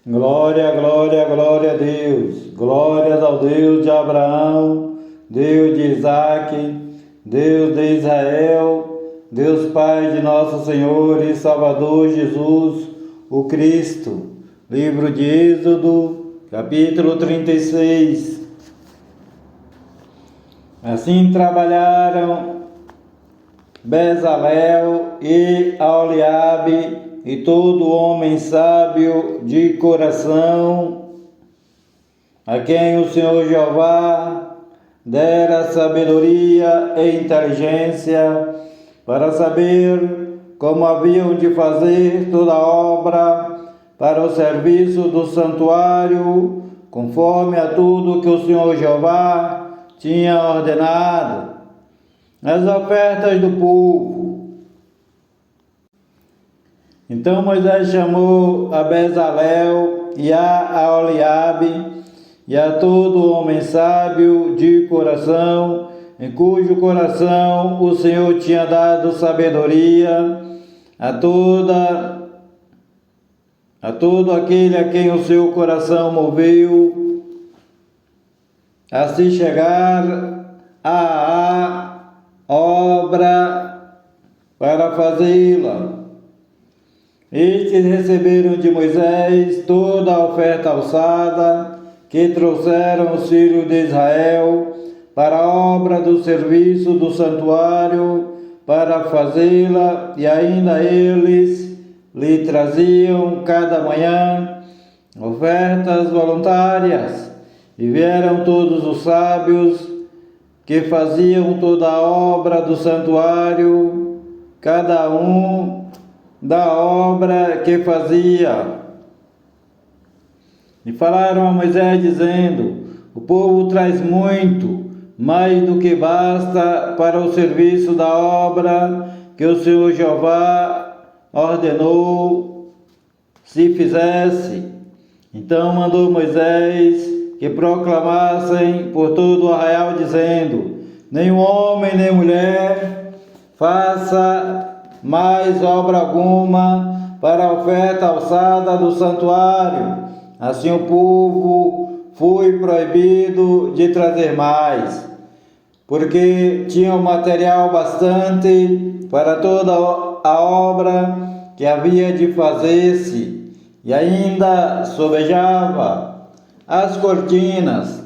Glória, glória, glória a Deus. Glórias ao Deus de Abraão, Deus de Isaque, Deus de Israel, Deus Pai de nosso Senhor e Salvador Jesus, o Cristo. Livro de Êxodo, capítulo 36. Assim trabalharam Bezalel e Aholiabe e todo homem sábio de coração, a quem o Senhor Jeová dera sabedoria e inteligência para saber como haviam de fazer toda a obra para o serviço do santuário, conforme a tudo que o Senhor Jeová tinha ordenado. As ofertas do povo. Então Moisés chamou a Bezalel e a Aholiabe e a todo homem sábio de coração, em cujo coração o Senhor tinha dado sabedoria, a todo aquele a quem o seu coração moveu, a se chegar à obra para fazê-la. Estes receberam de Moisés toda a oferta alçada que trouxeram os filhos de Israel para a obra do serviço do santuário, para fazê-la, e ainda eles lhe traziam cada manhã ofertas voluntárias. E vieram todos os sábios que faziam toda a obra do santuário, cada um da obra que fazia. E falaram a Moisés, dizendo: o povo traz muito, mais do que basta para o serviço da obra que o Senhor Jeová ordenou se fizesse. Então mandou Moisés que proclamassem por todo o arraial, dizendo: nenhum homem nem mulher faça mais obra alguma para a oferta alçada do santuário. Assim o povo foi proibido de trazer mais, porque tinham material bastante para toda a obra que havia de fazer-se, e ainda sobejava as cortinas.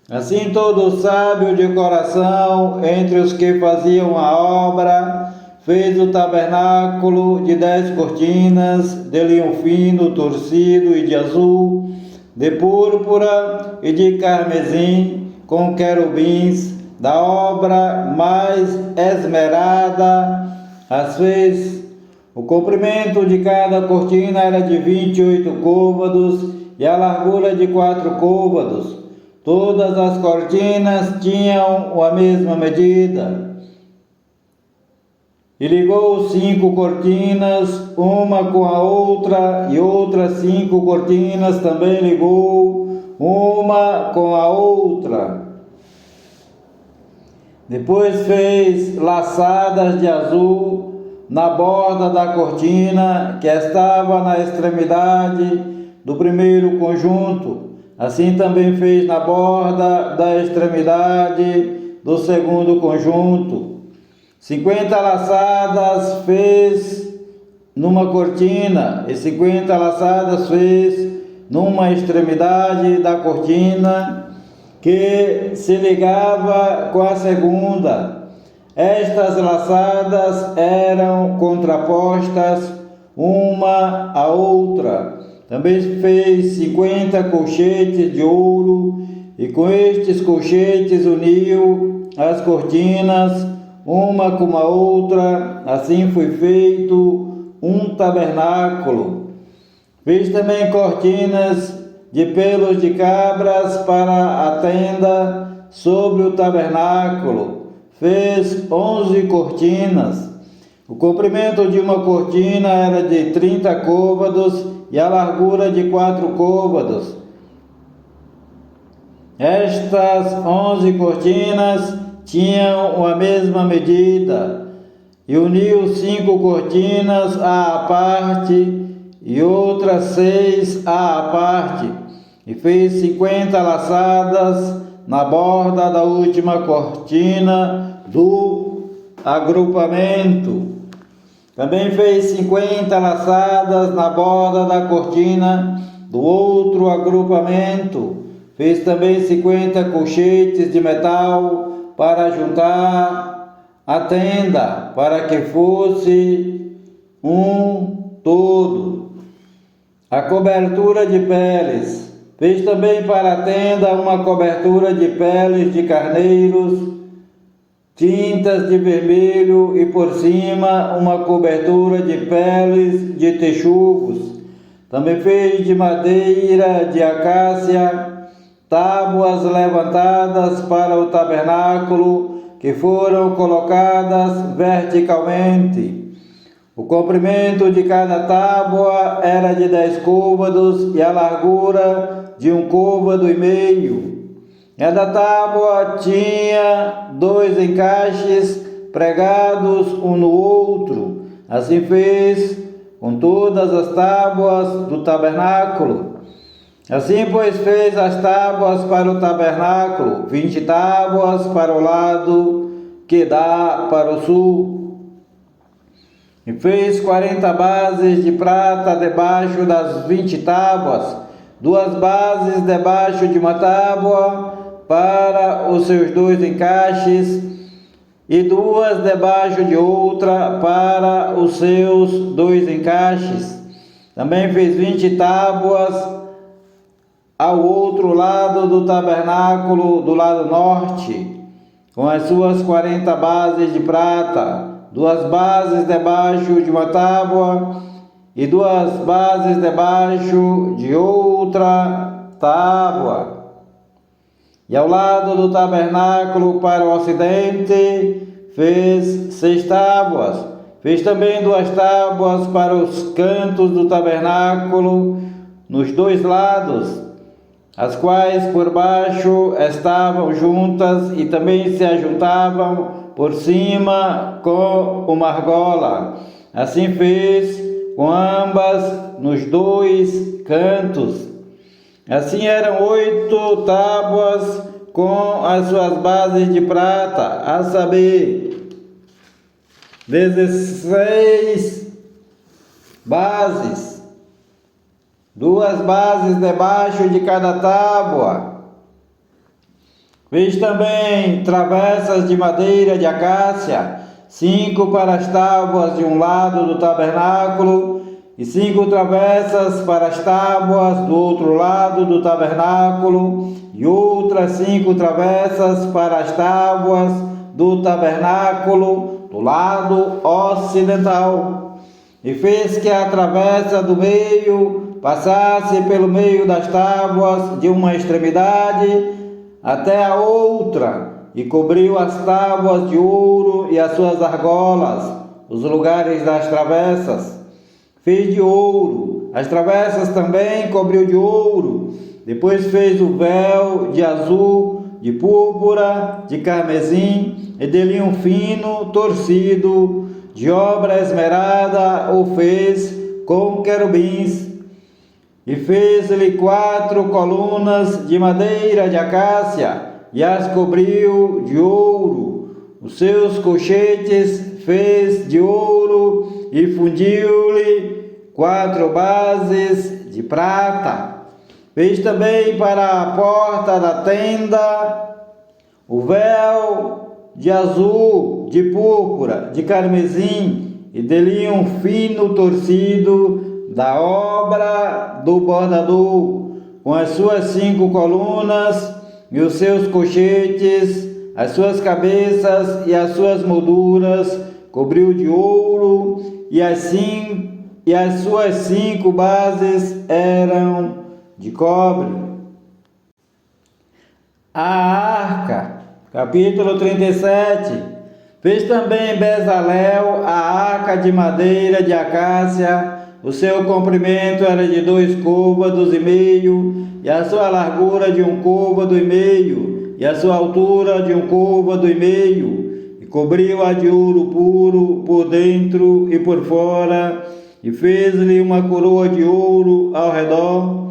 Assim todo sábio de coração entre os que faziam a obra fez o tabernáculo de 10 cortinas, de linho fino, torcido e de azul, de púrpura e de carmesim, com querubins, da obra mais esmerada as fez. O comprimento de cada cortina era de 28 côvados e a largura de 4 côvados. Todas as cortinas tinham a mesma medida. E ligou 5 cortinas, uma com a outra, e outras 5 cortinas também ligou, uma com a outra. Depois fez laçadas de azul na borda da cortina, que estava na extremidade do primeiro conjunto. Assim também fez na borda da extremidade do segundo conjunto. 50 laçadas fez numa cortina, e 50 laçadas fez numa extremidade da cortina, que se ligava com a segunda. Estas laçadas eram contrapostas uma à outra. Também fez 50 colchetes de ouro, e com estes colchetes uniu as cortinas uma com a outra. Assim foi feito um tabernáculo. Fez também cortinas de pelos de cabras para a tenda sobre o tabernáculo. Fez 11 cortinas. O comprimento de uma cortina era de 30 côvados e a largura de 4 côvados. Estas 11 cortinas tinham a mesma medida, e uniu 5 cortinas à parte e outras 6 à parte, e fez 50 laçadas na borda da última cortina do agrupamento. Também fez 50 laçadas na borda da cortina do outro agrupamento. Fez também 50 colchetes de metal para juntar a tenda, para que fosse um todo. A cobertura de peles. Fez também para a tenda uma cobertura de peles de carneiros, tintas de vermelho, e por cima uma cobertura de peles de texugos. Também fez de madeira de acácia tábuas levantadas para o tabernáculo, que foram colocadas verticalmente. O comprimento de cada tábua era de 10 côvados e a largura de 1,5 côvado. Cada tábua tinha 2 encaixes pregados um no outro. Assim fez com todas as tábuas do tabernáculo. Assim, pois, fez as tábuas para o tabernáculo, 20 tábuas para o lado que dá para o sul. E fez 40 bases de prata debaixo das 20 tábuas, 2 bases debaixo de uma tábua para os seus 2 encaixes, e 2 debaixo de outra para os seus 2 encaixes. Também fez 20 tábuas ao outro lado do tabernáculo, do lado norte, com as suas 40 bases de prata, 2 bases debaixo de uma tábua e 2 bases debaixo de outra tábua. E ao lado do tabernáculo para o ocidente fez 6 tábuas. Fez também 2 tábuas para os cantos do tabernáculo nos 2 lados, as quais por baixo estavam juntas e também se ajuntavam por cima com uma argola. Assim fez com ambas nos 2 cantos. Assim eram 8 tábuas com as suas bases de prata, a saber, 16 bases, 2 bases debaixo de cada tábua. Fez também travessas de madeira de acácia, 5 para as tábuas de um lado do tabernáculo, e 5 travessas para as tábuas do outro lado do tabernáculo, e outras 5 travessas para as tábuas do tabernáculo do lado ocidental. E fez que a travessa do meio passasse pelo meio das tábuas de uma extremidade até a outra, e cobriu as tábuas de ouro e as suas argolas, os lugares das travessas. Fez de ouro, as travessas também cobriu de ouro. Depois fez o véu de azul, de púrpura, de carmesim e de linho fino, torcido, de obra esmerada, o fez com querubins. E fez-lhe 4 colunas de madeira de acácia, e as cobriu de ouro. Os seus colchetes fez de ouro, e fundiu-lhe 4 bases de prata. Fez também para a porta da tenda o véu de azul, de púrpura, de carmesim e de linho fino torcido, da obra do bordador, com as suas 5 colunas e os seus colchetes, as suas cabeças e as suas molduras, cobriu de ouro, e as suas 5 bases eram de cobre. A arca, capítulo 37. Fez também Bezalel a arca de madeira de acácia. O seu comprimento era de 2,5 côvados, e a sua largura de 1,5 côvados, e a sua altura de 1,5 côvados, e cobriu-a de ouro puro por dentro e por fora, e fez-lhe uma coroa de ouro ao redor,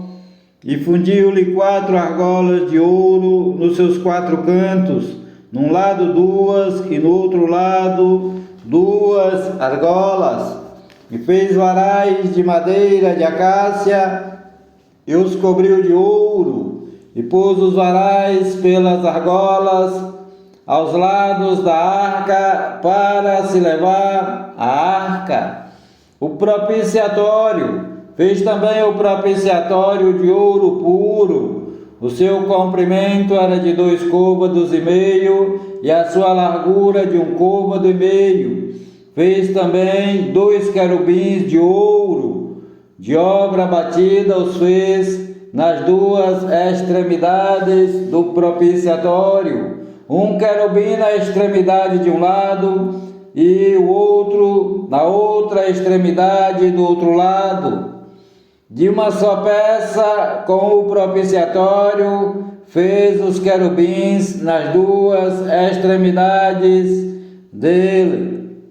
e fundiu-lhe 4 argolas de ouro nos seus 4 cantos, num lado 2 e no outro lado 2 argolas, e fez varais de madeira de acácia, e os cobriu de ouro, e pôs os varais pelas argolas aos lados da arca, para se levar a arca. O propiciatório, fez também o propiciatório de ouro puro. O seu comprimento era de 2 côvados e meio, e a sua largura de 1 côvado e meio. Fez também 2 querubins de ouro, de obra batida os fez nas 2 extremidades do propiciatório, um querubim na extremidade de um lado e o outro na outra extremidade do outro lado. De uma só peça, com o propiciatório, fez os querubins nas 2 extremidades dele.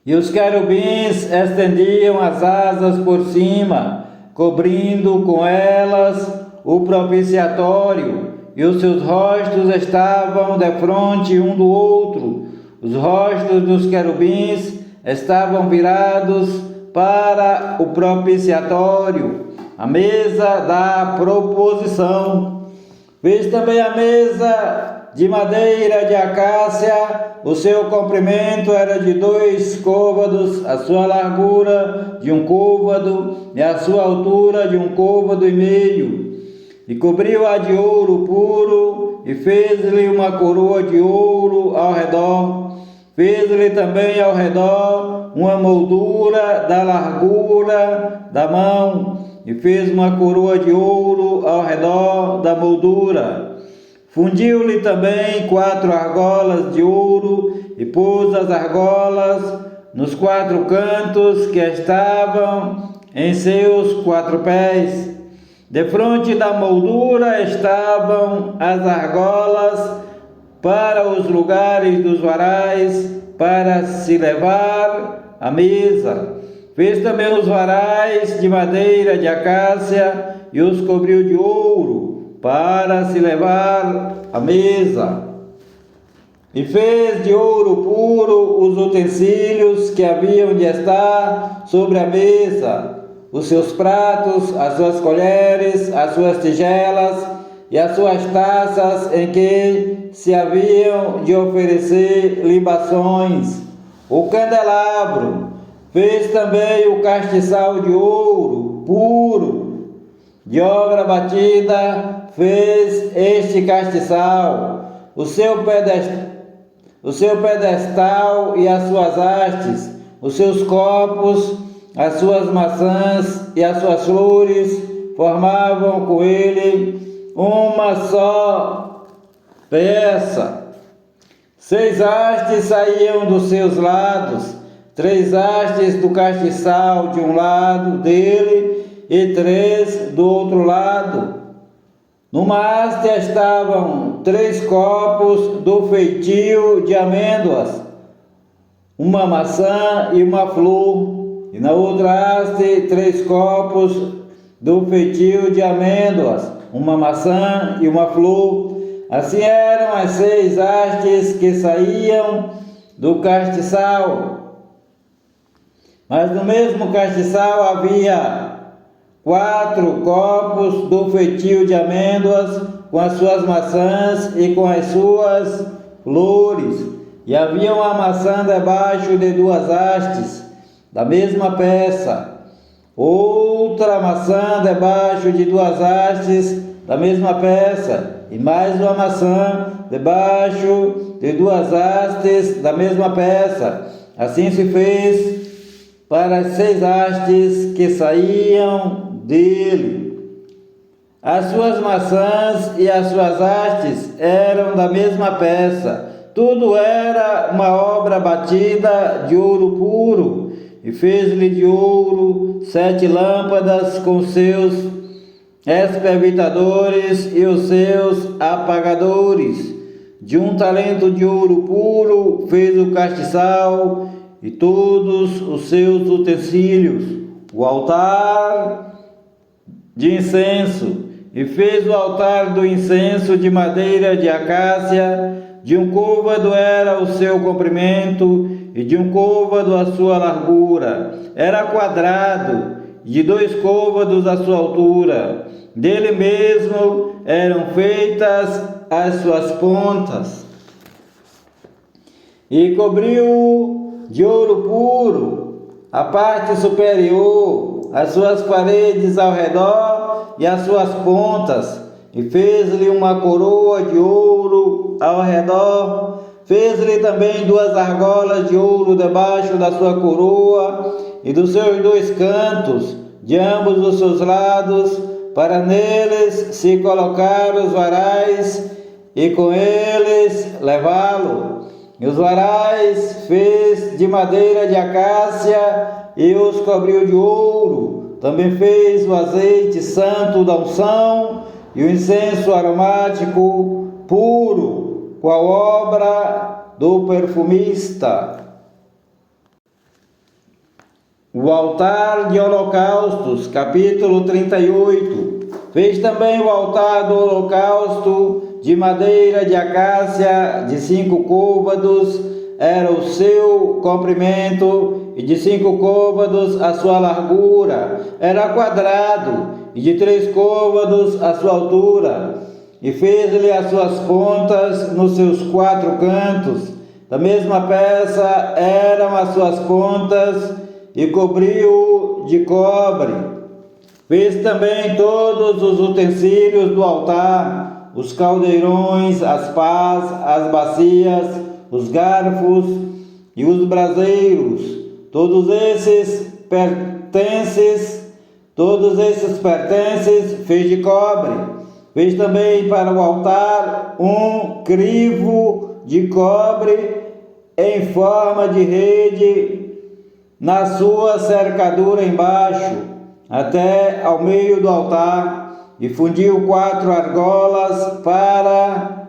E os querubins estendiam as asas por cima, cobrindo com elas o propiciatório, e os seus rostos estavam defronte um do outro. Os rostos dos querubins estavam virados para o propiciatório, a mesa da proposição. Fez também a mesa de madeira de acácia. O seu comprimento era de 2 côvados, a sua largura de 1 côvado e a sua altura de 1 côvado e meio. E cobriu-a de ouro puro, e fez-lhe uma coroa de ouro ao redor. Fez-lhe também ao redor uma moldura da largura da mão, e fez uma coroa de ouro ao redor da moldura. Fundiu-lhe também 4 argolas de ouro, e pôs as argolas nos 4 cantos que estavam em seus 4 pés. Defronte da moldura estavam as argolas para os lugares dos varais, para se levar a mesa. Fez também os varais de madeira de acácia e os cobriu de ouro, para se levar a mesa. E fez de ouro puro os utensílios que haviam de estar sobre a mesa, os seus pratos, as suas colheres, as suas tigelas e as suas taças em que se haviam de oferecer libações. O candelabro. Fez também o castiçal de ouro puro, de obra batida, fez este castiçal, o seu pedestal e as suas hastes, os seus copos, as suas maçãs e as suas flores, formavam com ele uma só peça. 6 hastes saíam dos seus lados, 3 hastes do castiçal de um lado dele e 3 do outro lado. Numa haste estavam 3 copos do feitio de amêndoas, uma maçã e uma flor, e na outra haste 3 copos do feitio de amêndoas, uma maçã e uma flor. Assim eram as 6 hastes que saíam do castiçal. Mas no mesmo castiçal havia 4 copos do feitio de amêndoas, com as suas maçãs e com as suas flores. E havia uma maçã debaixo de 2 hastes, da mesma peça, outra maçã debaixo de 2 hastes, da mesma peça, e mais uma maçã debaixo de 2 hastes, da mesma peça. Assim se fez para as 6 hastes que saíam dele. As suas maçãs e as suas hastes eram da mesma peça. Tudo era uma obra batida de ouro puro. E fez-lhe de ouro 7 lâmpadas com seus espervitadores e os seus apagadores. De 1 talento de ouro puro fez o castiçal, e todos os seus utensílios, o altar de incenso, e fez o altar do incenso de madeira de acácia. De 1 côvado era o seu comprimento, e de 1 côvado a sua largura. Era quadrado, e de 2 côvados a sua altura. Dele mesmo eram feitas as suas pontas. E cobriu de ouro puro a parte superior, as suas paredes ao redor e as suas pontas, e fez-lhe uma coroa de ouro ao redor. Fez-lhe também 2 argolas de ouro debaixo da sua coroa e dos seus 2 cantos, de ambos os seus lados, para neles se colocar os varais e com eles levá-lo. E os varais fez de madeira de acácia e os cobriu de ouro. Também fez o azeite santo da unção e o incenso aromático puro, com a obra do perfumista. O altar de holocaustos, capítulo 38. Fez também o altar do holocausto de madeira de acácia, de 5 côvados era o seu comprimento, e de 5 côvados a sua largura. Era quadrado, e de 3 côvados a sua altura. E fez-lhe as suas pontas nos seus 4 cantos. Da mesma peça eram as suas pontas, e cobriu de cobre. Fez também todos os utensílios do altar, os caldeirões, as pás, as bacias, os garfos e os braseiros. Todos esses pertences fez de cobre. Fez também para o altar um crivo de cobre em forma de rede na sua cercadura embaixo, até ao meio do altar, e fundiu 4 argolas para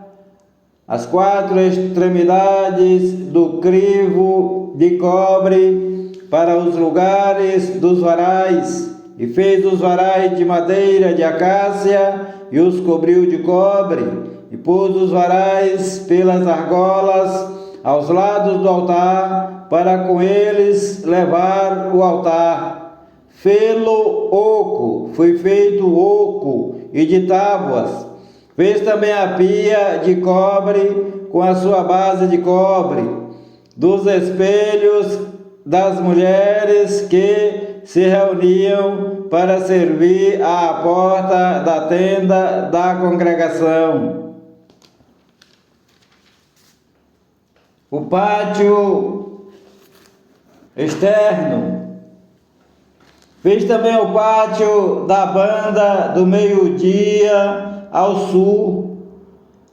as 4 extremidades do crivo de cobre para os lugares dos varais, e fez os varais de madeira de acácia e os cobriu de cobre, e pôs os varais pelas argolas aos lados do altar, para com eles levar o altar. Fê-lo oco, foi feito oco e de tábuas. Fez também a pia de cobre com a sua base de cobre, dos espelhos das mulheres que se reuniam para servir à porta da tenda da congregação. O pátio externo. Fez também o pátio da banda do meio-dia ao sul.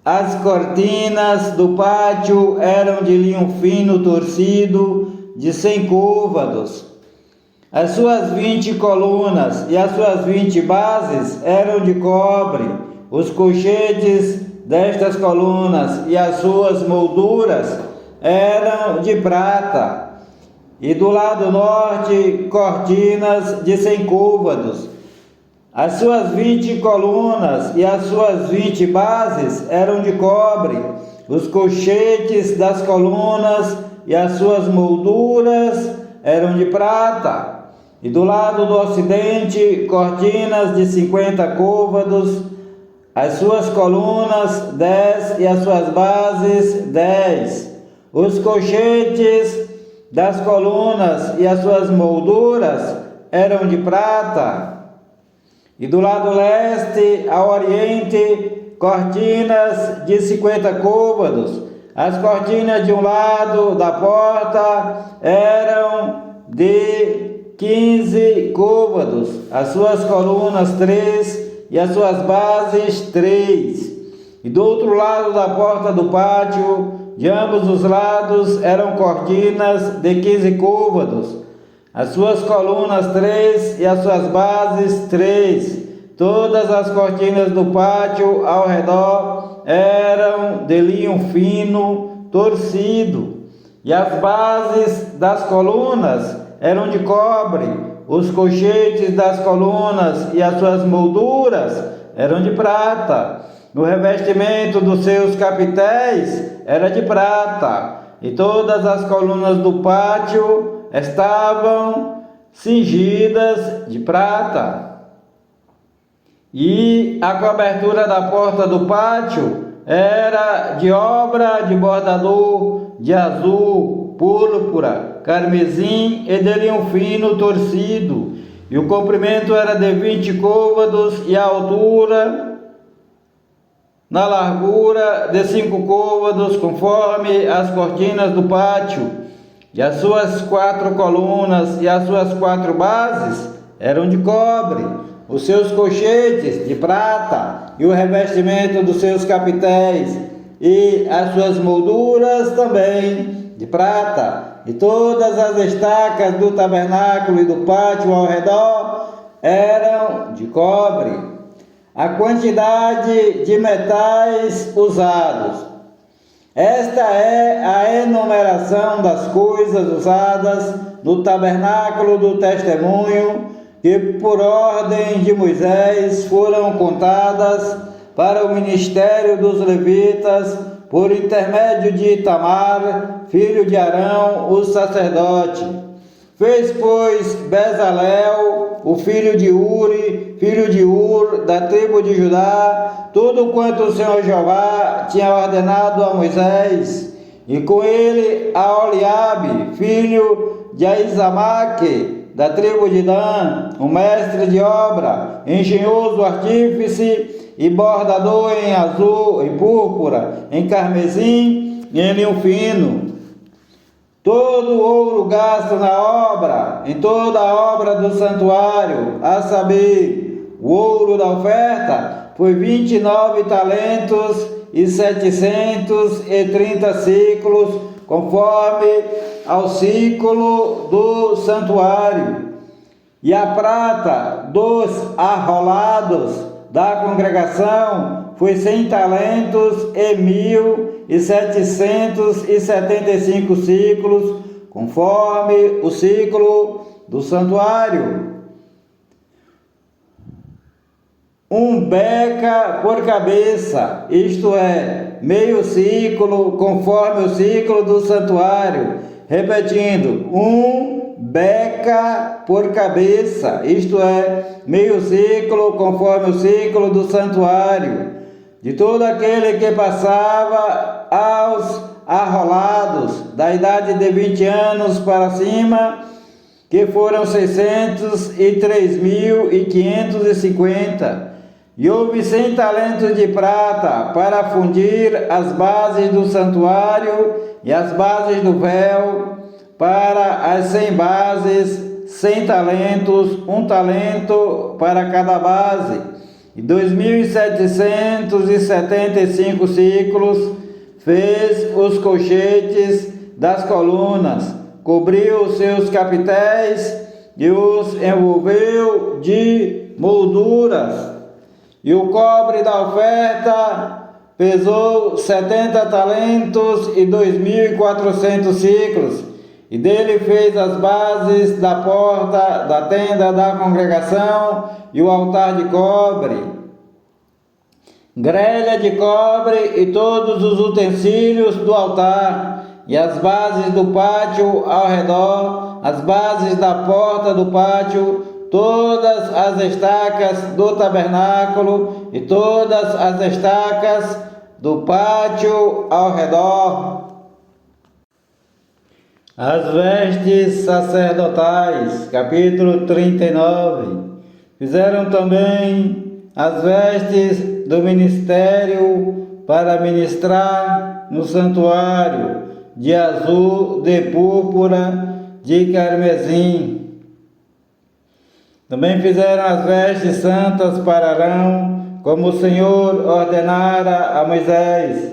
As cortinas do pátio eram de linho fino torcido, de 100 côvados. As suas 20 colunas e as suas 20 bases eram de cobre. Os colchetes destas colunas e as suas molduras eram de prata. E do lado norte, cortinas de 100 côvados. As suas 20 colunas e as suas 20 bases eram de cobre. Os colchetes das colunas e as suas molduras eram de prata. E do lado do ocidente, cortinas de 50 côvados. As suas colunas 10 e as suas bases 10. Os colchetes das colunas e as suas molduras eram de prata. E do lado leste ao oriente, cortinas de 50 côvados. As cortinas de um lado da porta eram de 15 côvados. As suas colunas 3 e as suas bases 3. E do outro lado da porta do pátio, de ambos os lados, eram cortinas de 15 côvados. As suas colunas 3 e as suas bases 3. Todas as cortinas do pátio ao redor eram de linho fino torcido. e as bases das colunas eram de cobre, os colchetes das colunas e as suas molduras eram de prata, o revestimento dos seus capitéis era de prata, e todas as colunas do pátio estavam cingidas de prata. E a cobertura da porta do pátio era de obra de bordador de azul, púrpura, carmesim e de linho fino torcido, e o comprimento era de 20 côvados e a altura na largura de 5 côvados, conforme as cortinas do pátio, e as suas 4 colunas e as suas 4 bases eram de cobre, os seus colchetes de prata, e o revestimento dos seus capitéis, e as suas molduras também de prata, e todas as estacas do tabernáculo e do pátio ao redor eram de cobre. A quantidade de metais usados. Esta é a enumeração das coisas usadas no tabernáculo do testemunho, que por ordem de Moisés foram contadas para o ministério dos levitas, por intermédio de Itamar, filho de Arão, o sacerdote. Fez, pois, Bezalel, o filho de Uri, filho de Ur, da tribo de Judá, tudo quanto o Senhor Jeová tinha ordenado a Moisés, e com ele a Oliabe, filho de Aizamaque, da tribo de Dan, o mestre de obra, engenhoso artífice e bordador em azul, em púrpura, em carmesim e em linho fino. Todo o ouro gasto na obra, em toda a obra do santuário, a saber, o ouro da oferta, foi 29 talentos e 730 ciclos, conforme ao ciclo do santuário. E a prata dos arrolados da congregação foi 100 talentos e 1.775 ciclos, conforme o ciclo do santuário. 1 beca por cabeça, isto é, meio ciclo, conforme o ciclo do santuário. Repetindo, 1 beca por cabeça, isto é, meio ciclo, conforme o ciclo do santuário, de todo aquele que passava aos arrolados, da idade de 20 anos para cima, que foram 603.550. E houve 100 talentos de prata para fundir as bases do santuário e as bases do véu, para as 100 bases, 100 talentos, 1 talento para cada base, e 2.775 ciclos. Fez os colchetes das colunas, cobriu os seus capitéis e os envolveu de molduras. E o cobre da oferta pesou 70 talentos e 2.400 ciclos, e dele fez as bases da porta da tenda da congregação e o altar de cobre, grelha de cobre e todos os utensílios do altar, e as bases do pátio ao redor, as bases da porta do pátio, todas as estacas do tabernáculo e todas as estacas do pátio ao redor. As vestes sacerdotais, capítulo 39. Fizeram também as vestes do ministério para ministrar no santuário, de azul, de púrpura, de carmesim. Também fizeram as vestes santas para Arão, como o Senhor ordenara a Moisés.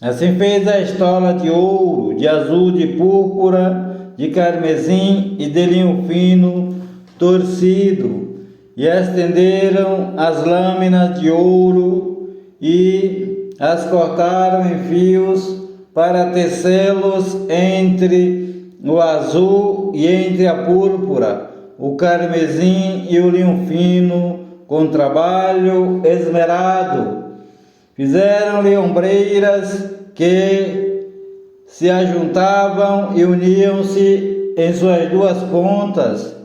Assim fez a estola de ouro, de azul, de púrpura, de carmesim e de linho fino torcido, e estenderam as lâminas de ouro e as cortaram em fios para tecê-los entre o azul e entre a púrpura, o carmesim e o linho fino, com trabalho esmerado. Fizeram-lhe ombreiras que se ajuntavam e uniam-se em suas duas pontas,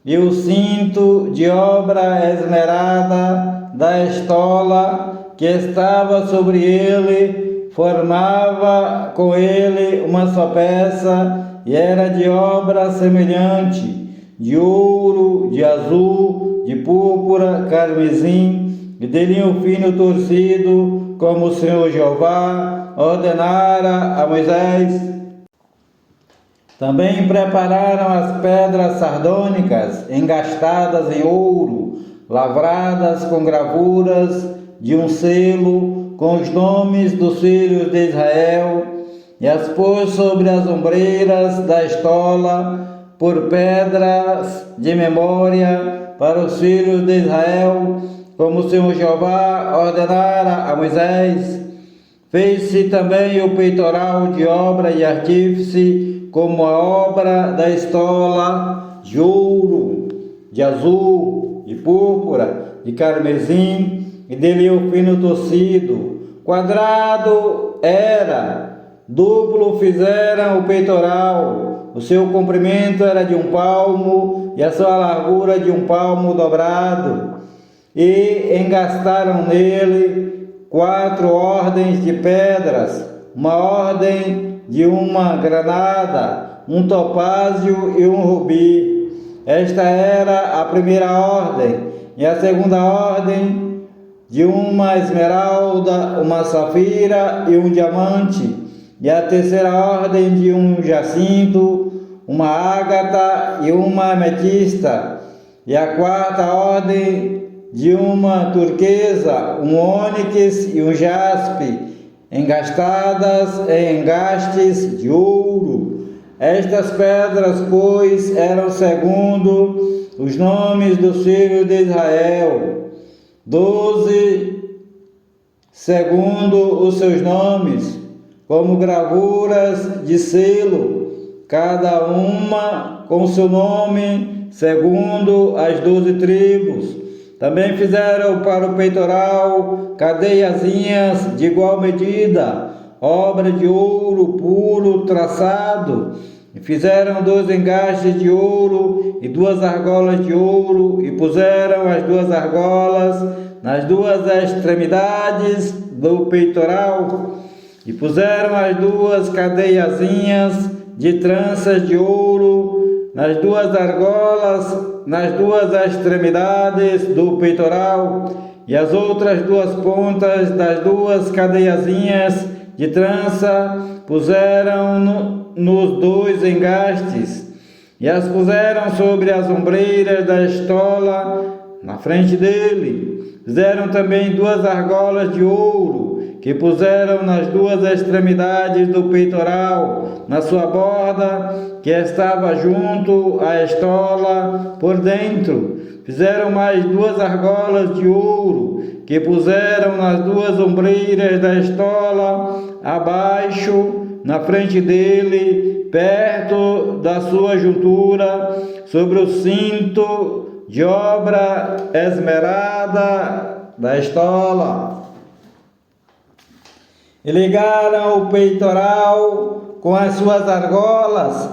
e o cinto de obra esmerada da estola que estava sobre ele formava com ele uma só peça, e era de obra semelhante, de ouro, de azul, de púrpura, carmesim e de linho fino torcido, como o Senhor Jeová ordenara a Moisés. Também prepararam as pedras sardônicas, engastadas em ouro, lavradas com gravuras de um selo, com os nomes dos filhos de Israel, e as pôs sobre as ombreiras da estola, por pedras de memória para os filhos de Israel, como o Senhor Jeová ordenara a Moisés. Fez-se também o peitoral de obra e artífice, como a obra da estola, de ouro, de azul, de púrpura, de carmesim e de linho fino torcido. Quadrado era, duplo fizeram o peitoral, o seu comprimento era de 1 palmo e a sua largura de 1 palmo dobrado, e engastaram nele 4 ordens de pedras, uma ordem de uma granada, um topázio e um rubi. Esta era a primeira ordem, e a segunda ordem de uma esmeralda, uma safira e um diamante, e a terceira ordem de um jacinto, uma ágata e uma ametista, e a quarta ordem de uma turquesa, um ônix e um jaspe, engastadas em engastes de ouro. Estas pedras, pois, eram segundo os nomes dos filhos de Israel, 12 segundo os seus nomes, como gravuras de selo, cada uma com seu nome, segundo as 12 tribos. Também fizeram para o peitoral cadeiazinhas de igual medida, obra de ouro puro traçado, e fizeram 2 engastes de ouro e 2 argolas de ouro, e puseram as 2 argolas nas 2 extremidades do peitoral, e puseram as 2 cadeiazinhas de tranças de ouro nas 2 argolas, nas 2 extremidades do peitoral, e as outras 2 pontas das 2 cadeiazinhas de trança puseram nos 2 engastes, e as puseram sobre as ombreiras da estola na frente dele. Fizeram também 2 argolas de ouro, que puseram nas 2 extremidades do peitoral, na sua borda, que estava junto à estola por dentro. Fizeram mais 2 argolas de ouro, que puseram nas 2 ombreiras da estola, abaixo, na frente dele, perto da sua juntura, sobre o cinto de obra esmerada da estola. E ligaram o peitoral com as suas argolas,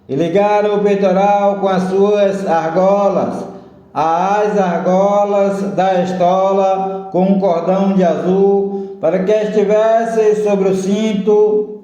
e ligaram o peitoral com as suas argolas, as argolas da estola com um cordão de azul, para que estivesse sobre o cinto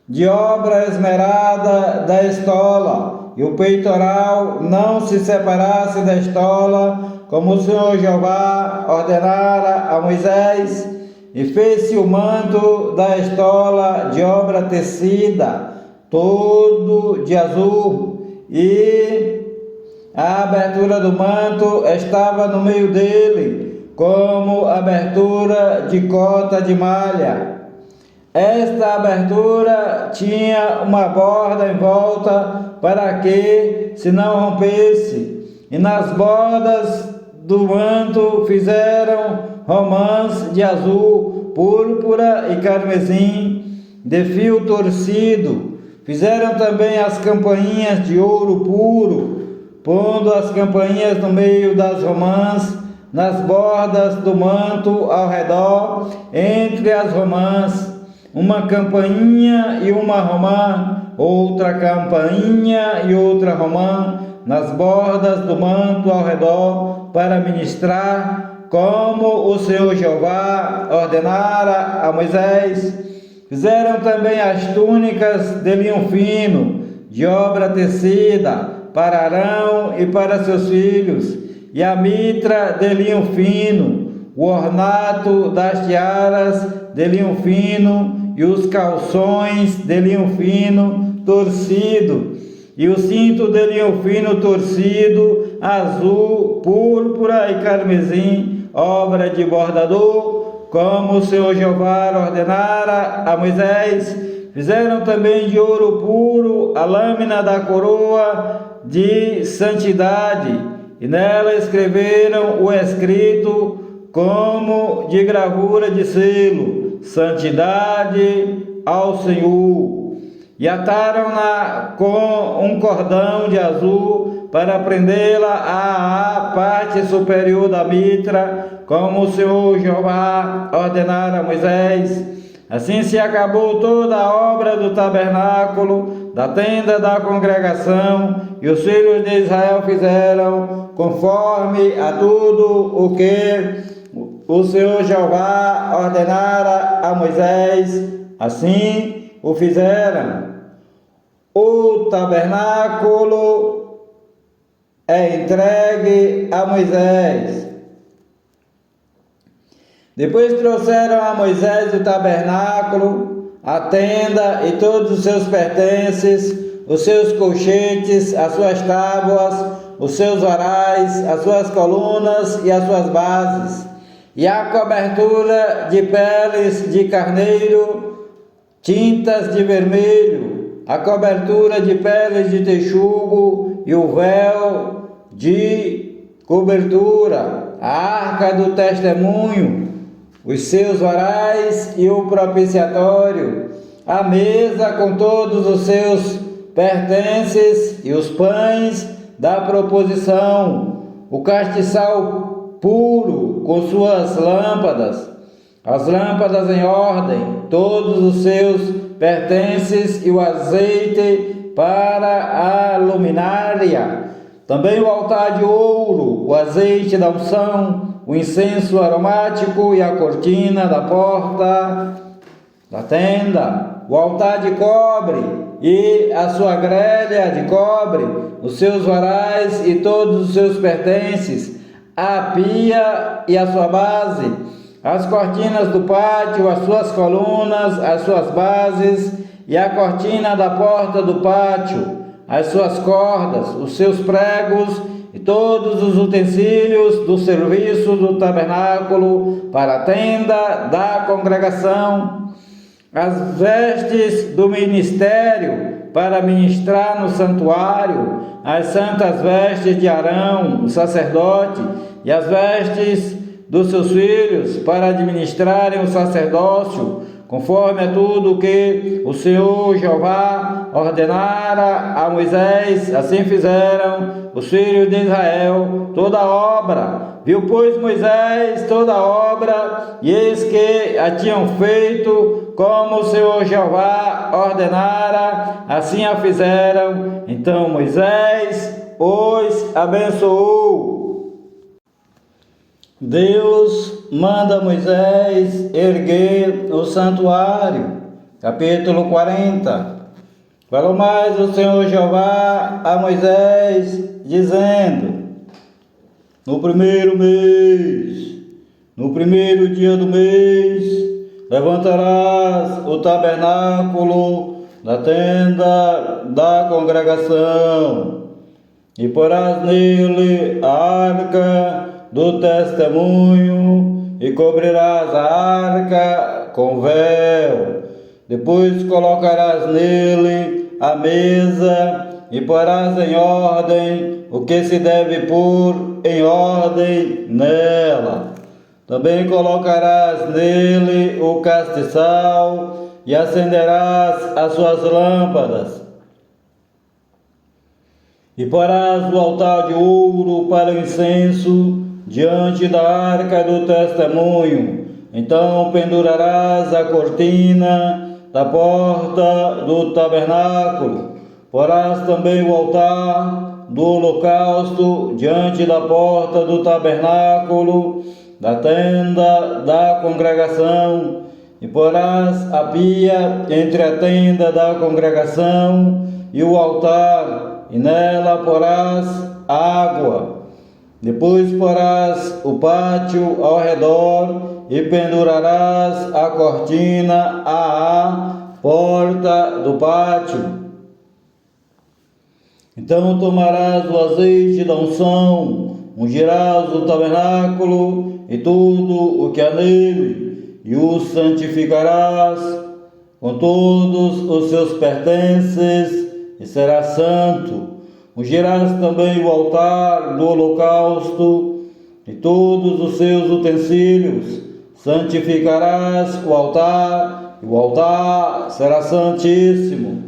de obra esmerada da estola, e o peitoral não se separasse da estola, como o Senhor Jeová ordenara a Moisés. E fez-se o manto da estola de obra tecida, todo de azul, e a abertura do manto estava no meio dele, como abertura de cota de malha. Esta abertura tinha uma borda em volta, para que se não rompesse, e nas bordas do manto fizeram romãs de azul púrpura e carmesim, de fio torcido. Fizeram também as campainhas de ouro puro, pondo as campainhas no meio das romãs, nas bordas do manto ao redor, entre as romãs, uma campainha e uma romã, outra campainha e outra romã, nas bordas do manto ao redor, para ministrar, como o Senhor Jeová ordenara a Moisés. Fizeram também as túnicas de linho fino, de obra tecida, para Arão e para seus filhos, e a mitra de linho fino, o ornato das tiaras de linho fino, e os calções de linho fino torcido, e o cinto de linho fino torcido, azul, púrpura e carmesim, obra de bordador, como o Senhor Jeová ordenara a Moisés. Fizeram também de ouro puro a lâmina da coroa de santidade, e nela escreveram o escrito como de gravura de selo: santidade ao Senhor. E ataram-na com um cordão de azul para prendê-la à parte superior da mitra, como o Senhor Jeová ordenara a Moisés. Assim se acabou toda a obra do tabernáculo, da tenda da congregação, e os filhos de Israel fizeram conforme a tudo o que o Senhor Jeová ordenara a Moisés. Assim o fizeram. O tabernáculo é entregue a Moisés. Depois trouxeram a Moisés o tabernáculo, a tenda e todos os seus pertences, os seus colchetes, as suas tábuas, os seus varais, as suas colunas e as suas bases, e a cobertura de peles de carneiro, tintas de vermelho, a cobertura de peles de texugo e o véu de cobertura, a arca do testemunho, os seus varais e o propiciatório, a mesa com todos os seus pertences e os pães da proposição, o castiçal puro com suas lâmpadas, as lâmpadas em ordem, todos os seus pertences e o azeite para a luminária, também o altar de ouro, o azeite da unção, o incenso aromático e a cortina da porta da tenda, o altar de cobre e a sua grelha de cobre, os seus varais e todos os seus pertences, a pia e a sua base, as cortinas do pátio, as suas colunas, as suas bases e a cortina da porta do pátio, as suas cordas, os seus pregos e todos os utensílios do serviço do tabernáculo para a tenda da congregação, as vestes do ministério para ministrar no santuário, as santas vestes de Arão, o sacerdote, e as vestes dos seus filhos para administrarem o sacerdócio, conforme a tudo o que o Senhor Jeová ordenara a Moisés. Assim fizeram os filhos de Israel toda a obra. Viu, pois, Moisés toda a obra, e eis que a tinham feito como o Senhor Jeová ordenara, assim a fizeram. Então Moisés os abençoou. Deus manda a Moisés erguer o santuário. Capítulo 40. Falou mais o Senhor Jeová a Moisés, dizendo: no primeiro mês, no primeiro dia do mês, levantarás o tabernáculo da tenda da congregação, e porás nele a arca do testemunho, e cobrirás a arca com véu. Depois colocarás nele a mesa, e porás em ordem o que se deve pôr em ordem nela. Também colocarás nele o castiçal e acenderás as suas lâmpadas. E porás o altar de ouro para o incenso diante da arca do testemunho. Então pendurarás a cortina da porta do tabernáculo. Porás também o altar do holocausto diante da porta do tabernáculo, da tenda da congregação, e porás a pia entre a tenda da congregação e o altar, e nela porás água. Depois porás o pátio ao redor e pendurarás a cortina à porta do pátio. Então tomarás o azeite da unção, ungirás o tabernáculo e tudo o que há nele, e o santificarás com todos os seus pertences, e será santo. Ungirás também o altar do holocausto e todos os seus utensílios. Santificarás o altar, e o altar será santíssimo.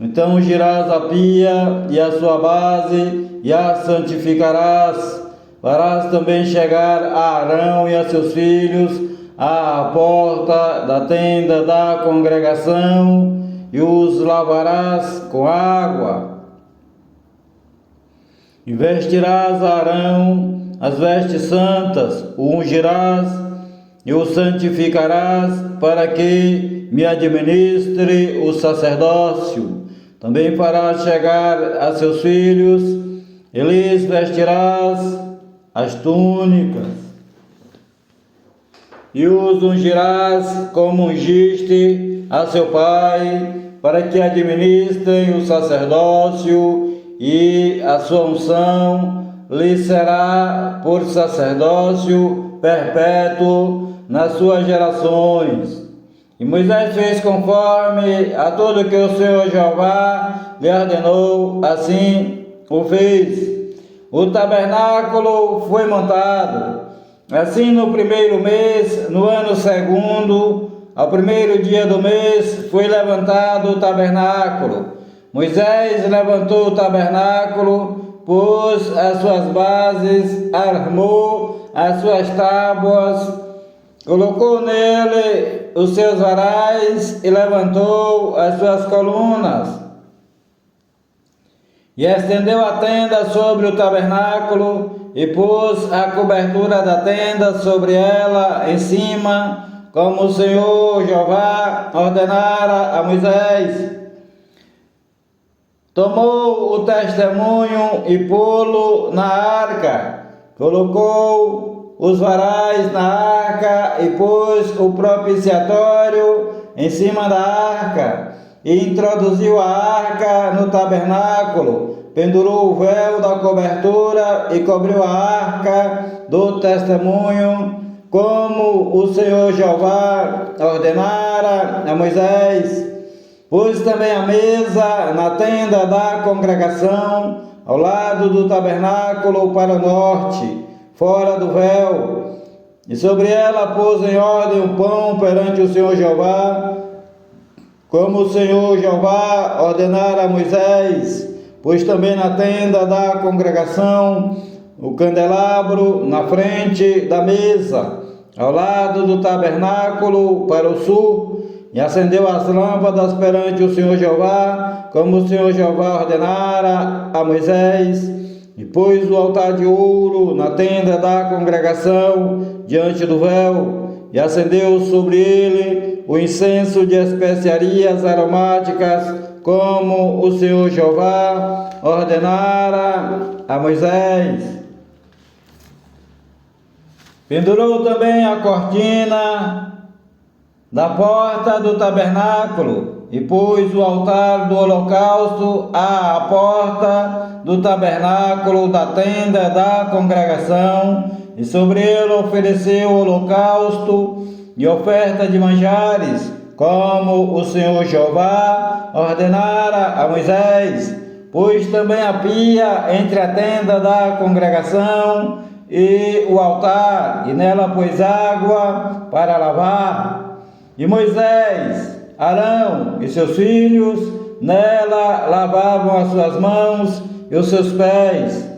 Então ungirás a pia e a sua base, e a santificarás. Farás também chegar a Arão e a seus filhos à porta da tenda da congregação, e os lavarás com água. E vestirás a Arão as vestes santas, o ungirás e o santificarás para que me administre o sacerdócio. Também farás chegar a seus filhos, e lhes vestirás as túnicas, e os ungirás como ungiste a seu pai, para que administrem o sacerdócio, e a sua unção lhe será por sacerdócio perpétuo nas suas gerações. E Moisés fez conforme a tudo que o Senhor Jeová lhe ordenou, assim o fez. O tabernáculo foi montado. Assim, no primeiro mês, no ano segundo, ao primeiro dia do mês, foi levantado o tabernáculo. Moisés levantou o tabernáculo, pôs as suas bases, armou as suas tábuas, colocou nele os seus varais e levantou as suas colunas. E estendeu a tenda sobre o tabernáculo e pôs a cobertura da tenda sobre ela em cima, como o Senhor Jeová ordenara a Moisés. Tomou o testemunho e pô-lo na arca, colocou os varais na arca e pôs o propiciatório em cima da arca, e introduziu a arca no tabernáculo, pendurou o véu da cobertura e cobriu a arca do testemunho, como o Senhor Jeová ordenara a Moisés. Pôs também a mesa na tenda da congregação, ao lado do tabernáculo para o norte, fora do véu, e sobre ela pôs em ordem o pão perante o Senhor Jeová, como o Senhor Jeová ordenara a Moisés. Pôs também na tenda da congregação o candelabro na frente da mesa, ao lado do tabernáculo para o sul, e acendeu as lâmpadas perante o Senhor Jeová, como o Senhor Jeová ordenara a Moisés, e pôs o altar de ouro na tenda da congregação, diante do véu, e acendeu sobre ele o incenso de especiarias aromáticas, como o Senhor Jeová ordenara a Moisés. Pendurou também a cortina da porta do tabernáculo e pôs o altar do holocausto à porta do tabernáculo da tenda da congregação, e sobre ele ofereceu o holocausto e oferta de manjares, como o Senhor Jeová ordenara a Moisés. Pôs também a pia entre a tenda da congregação e o altar, e nela pôs água para lavar. E Moisés, Arão e seus filhos nela lavavam as suas mãos e os seus pés,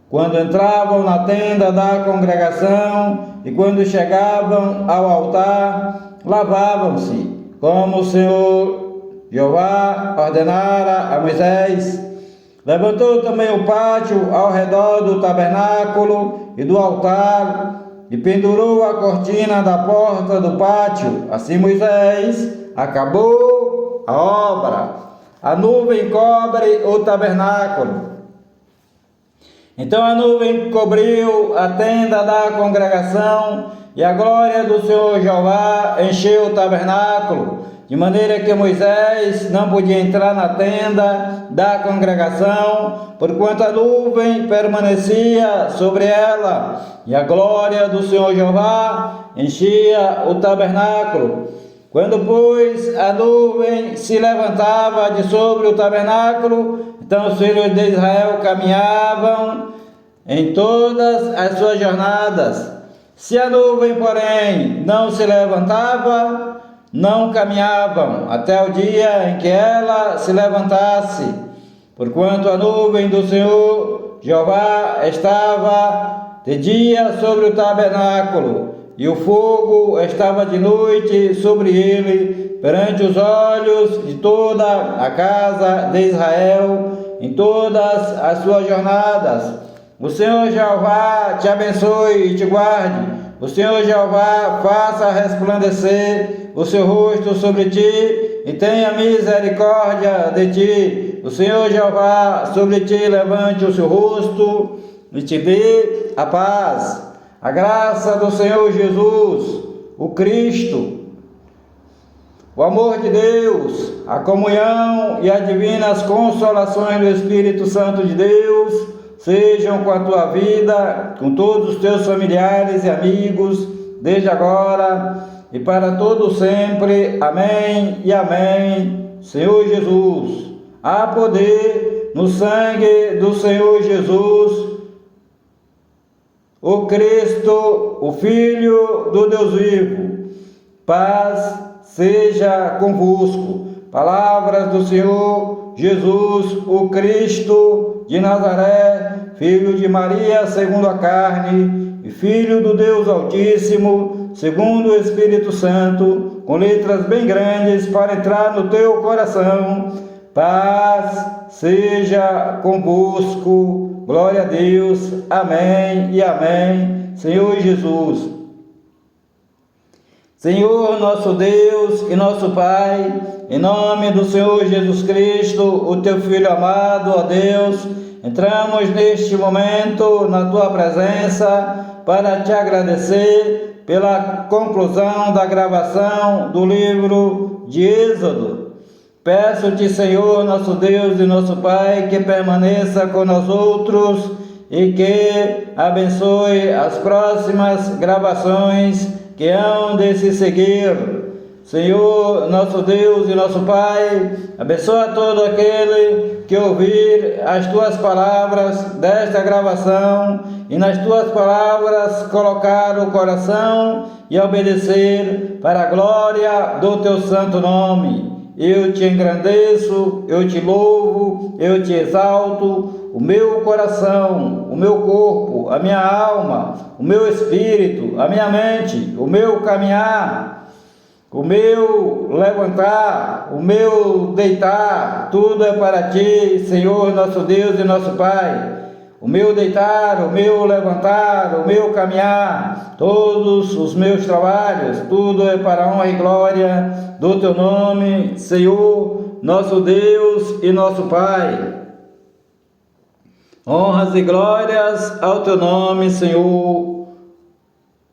quando entravam na tenda da congregação, e quando chegavam ao altar, lavavam-se, como o Senhor Jeová ordenara a Moisés. Levantou também o pátio ao redor do tabernáculo e do altar, e pendurou a cortina da porta do pátio. Assim Moisés acabou a obra. A nuvem cobre o tabernáculo. Então a nuvem cobriu a tenda da congregação, e a glória do Senhor Jeová encheu o tabernáculo, de maneira que Moisés não podia entrar na tenda da congregação, porquanto a nuvem permanecia sobre ela, e a glória do Senhor Jeová enchia o tabernáculo. Quando, pois, a nuvem se levantava de sobre o tabernáculo, então os filhos de Israel caminhavam em todas as suas jornadas. Se a nuvem, porém, não se levantava, não caminhavam até o dia em que ela se levantasse, porquanto a nuvem do Senhor Jeová estava de dia sobre o tabernáculo, e o fogo estava de noite sobre ele, perante os olhos de toda a casa de Israel, em todas as suas jornadas. O Senhor Jeová te abençoe e te guarde. O Senhor Jeová faça resplandecer o seu rosto sobre ti e tenha misericórdia de ti. O Senhor Jeová sobre ti levante o seu rosto e te dê a paz. A graça do Senhor Jesus, o Cristo, o amor de Deus, a comunhão e as divinas consolações do Espírito Santo de Deus sejam com a tua vida, com todos os teus familiares e amigos, desde agora e para todo sempre. Amém e amém. Senhor Jesus, há poder no sangue do Senhor Jesus, o Cristo, o Filho do Deus vivo. Paz seja convosco. Palavras do Senhor Jesus, o Cristo de Nazaré, filho de Maria segundo a carne, e filho do Deus Altíssimo, segundo o Espírito Santo, com letras bem grandes para entrar no teu coração. Paz seja convosco. Glória a Deus. Amém e amém. Senhor Jesus. Senhor nosso Deus e nosso Pai, em nome do Senhor Jesus Cristo, o teu Filho amado, ó Deus, entramos neste momento na tua presença para te agradecer pela conclusão da gravação do livro de Êxodo. Peço-te, Senhor, nosso Deus e nosso Pai, que permaneça com nós outros e que abençoe as próximas gravações que hão de se seguir. Senhor, nosso Deus e nosso Pai, abençoa todo aquele que ouvir as tuas palavras desta gravação e nas tuas palavras colocar o coração e obedecer para a glória do teu santo nome. Eu te engrandeço, eu te louvo, eu te exalto, o meu coração, o meu corpo, a minha alma, o meu espírito, a minha mente, o meu caminhar, o meu levantar, o meu deitar, tudo é para ti, Senhor, nosso Deus e nosso Pai. O meu deitar, o meu levantar, o meu caminhar, todos os meus trabalhos, tudo é para a honra e glória do teu nome, Senhor, nosso Deus e nosso Pai. Honras e glórias ao teu nome, Senhor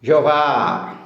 Jeová.